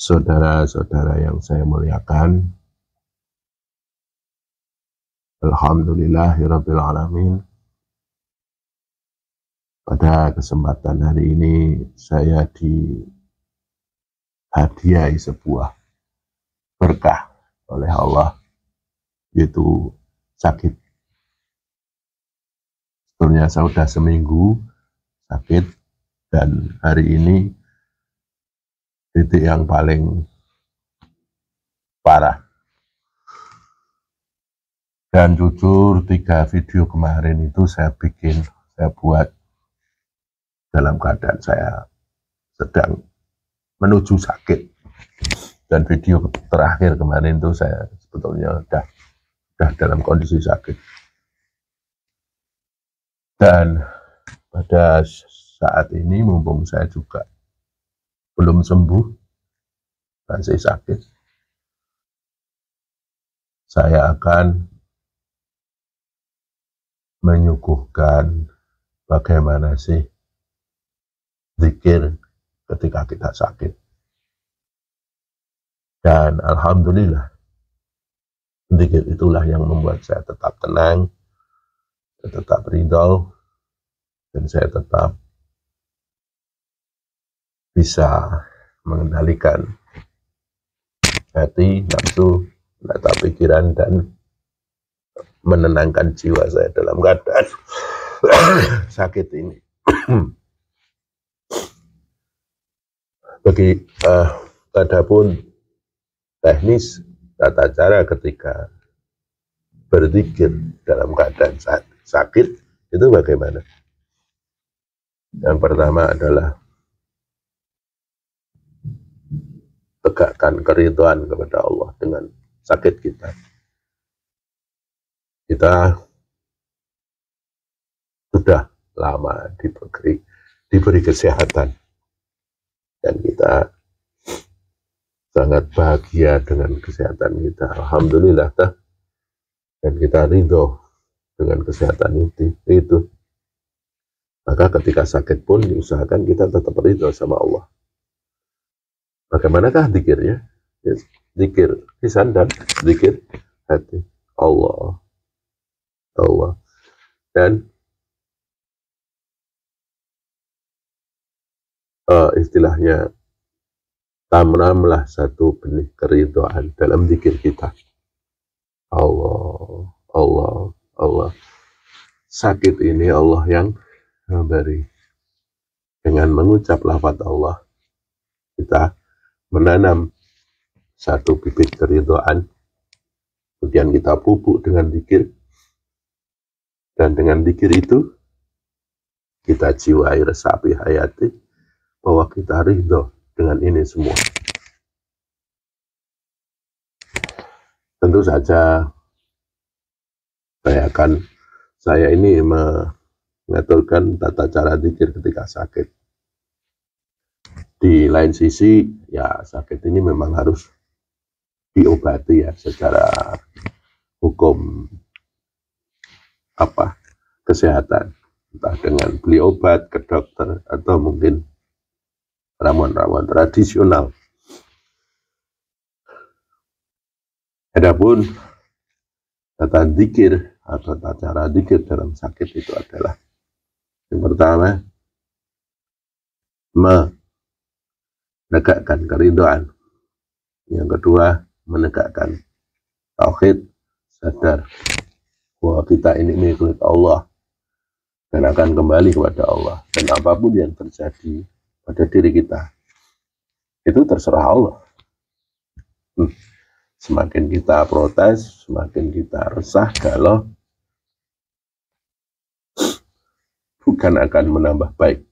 Saudara-saudara yang saya muliakan, Alhamdulillahirabbil alamin. Pada kesempatan hari ini saya dihadiahi sebuah berkah oleh Allah, yaitu sakit. Sebenarnya saya sudah seminggu sakit, dan hari ini titik yang paling parah. Dan jujur 3 video kemarin itu saya buat dalam keadaan saya sedang menuju sakit. Dan video terakhir kemarin itu saya sebetulnya sudah dalam kondisi sakit. Dan pada saat ini mumpung saya juga belum sembuh, masih sakit, saya akan menyuguhkan bagaimana sih zikir ketika kita sakit. Dan alhamdulillah, zikir itulah yang membuat saya tetap tenang, saya tetap ridho, dan saya tetap bisa mengendalikan hati, nafsu, menata pikiran, dan menenangkan jiwa saya dalam keadaan sakit ini. Adapun teknis tata cara ketika berzikir dalam keadaan sakit itu bagaimana? Yang pertama adalah tegakkan keridhaan kepada Allah dengan sakit kita. Kita sudah lama diberi kesehatan, dan kita sangat bahagia dengan kesehatan kita. Alhamdulillah, dan kita ridho dengan kesehatan itu. Maka ketika sakit pun diusahakan kita tetap ridho sama Allah. Bagaimanakah zikirnya? Zikir lisan dan zikir hati. Allah. Dan istilahnya, tanamlah satu benih keridhaan dalam zikir kita. Allah. Sakit ini Allah yang memberi. Dengan mengucap lafaz Allah, kita menanam satu bibit keridhaan, kemudian kita pupuk dengan zikir, dan dengan zikir itu kita jiwai resapi hayati bahwa kita ridho dengan ini semua. Tentu saja saya ini mengaturkan tata cara zikir ketika sakit. Di lain sisi, ya sakit ini memang harus diobati ya secara hukum kesehatan, entah dengan beli obat ke dokter atau mungkin ramuan-ramuan tradisional. Adapun tata zikir atau tata cara zikir dalam sakit itu adalah, yang pertama, menegakkan keridhaan. Yang kedua, menegakkan tauhid, sadar bahwa kita ini milik Allah dan akan kembali kepada Allah, dan apapun yang terjadi pada diri kita itu terserah Allah. Semakin kita protes, semakin kita resah, galau, bukan akan menambah baik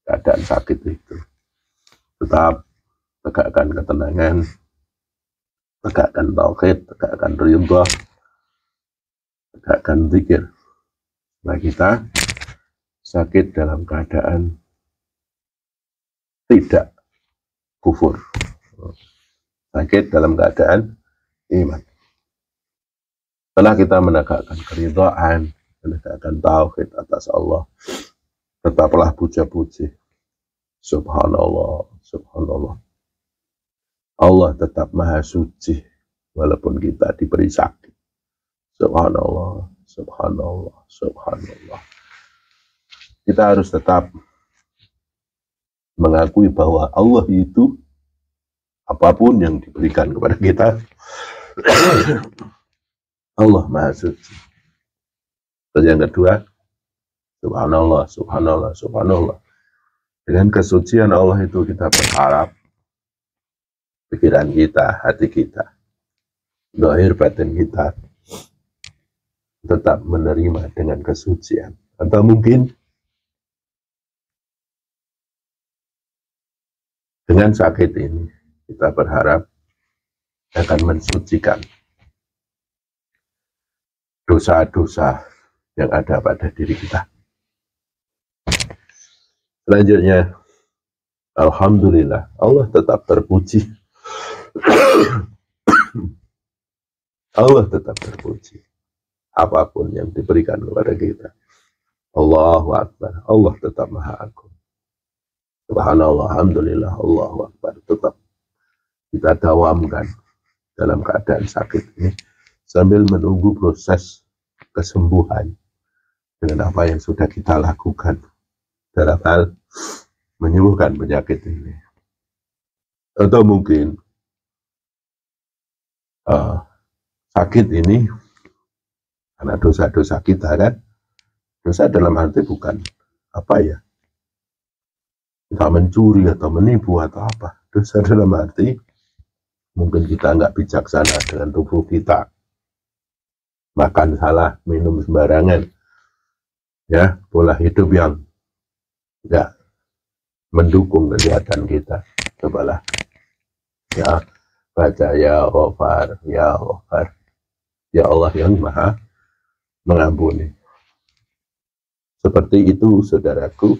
keadaan sakit itu. Tetap tegakkan ketenangan, tegakkan tauhid, tegakkan ridha, tegakkan zikir. Nah, kita sakit dalam keadaan tidak kufur, sakit dalam keadaan iman. Setelah kita menegakkan keridhaan, menegakkan tauhid atas Allah, tetaplah puja-puji. Subhanallah. Allah tetap maha suci walaupun kita diberi sakit. Subhanallah, subhanallah, subhanallah. Kita harus tetap mengakui bahwa Allah itu apapun yang diberikan kepada kita, Allah maha suci. Dan yang kedua, subhanallah, subhanallah, subhanallah. Dengan kesucian Allah itu kita berharap pikiran kita, hati kita, zahir batin kita tetap menerima dengan kesucian. Atau mungkin dengan sakit ini kita berharap akan mensucikan dosa-dosa yang ada pada diri kita. Selanjutnya, alhamdulillah, Allah tetap terpuji. Allah tetap terpuji. Apapun yang diberikan kepada kita. Allahu Akbar. Allah tetap maha agung. Subhanallah, alhamdulillah, Allahu Akbar. Tetap kita dawamkan dalam keadaan sakit ini sambil menunggu proses kesembuhan dengan apa yang sudah kita lakukan dalam hal menyembuhkan penyakit ini. Atau mungkin sakit ini karena dosa-dosa kita, kan? Dosa dalam arti bukan apa ya, kita mencuri atau menipu atau apa. Dosa dalam arti mungkin kita nggak bijaksana dengan tubuh kita, makan salah, minum sembarangan, ya, pola hidup yang nggak mendukung kesehatan kita. Cobalah, ya, baca ya Ghafar, ya Ghafar, ya Allah yang maha mengampuni. Seperti itu, saudaraku.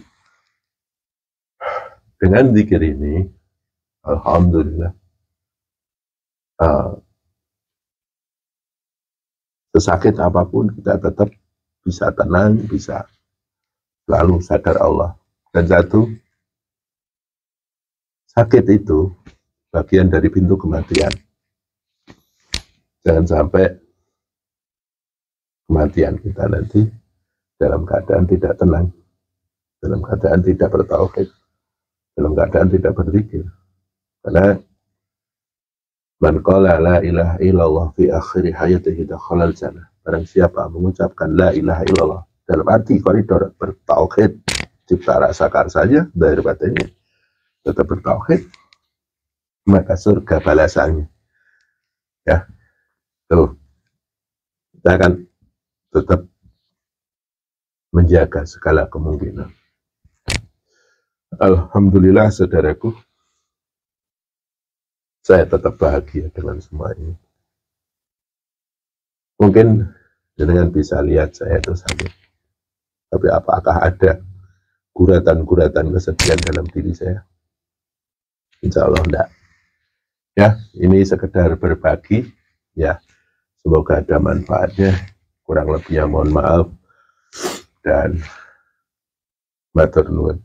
Dengan zikir ini, alhamdulillah, sesakit apapun kita tetap bisa tenang, bisa selalu sadar Allah. Dan satu, sakit itu bagian dari pintu kematian. Jangan sampai kematian kita nanti dalam keadaan tidak tenang, dalam keadaan tidak bertauhid, dalam keadaan tidak berzikir. Karena man qala la ilaha illallah fi akhir hayatihi dakhala al-jannah. Barang siapa mengucapkan la ilaha illallah dalam arti koridor bertauhid, cipta rasa karsanya dari batinnya tetap bertauhid, maka surga balasannya. Ya, tuh, kita akan tetap menjaga segala kemungkinan. Alhamdulillah, saudaraku, saya tetap bahagia dengan semua ini. Mungkin dengan bisa lihat saya itu sakit, tapi apakah ada guratan-guratan kesedihan dalam diri saya? Insya Allah enggak. Ya, ini sekedar berbagi. Ya, semoga ada manfaatnya. Kurang lebihnya mohon maaf dan matur nuwun.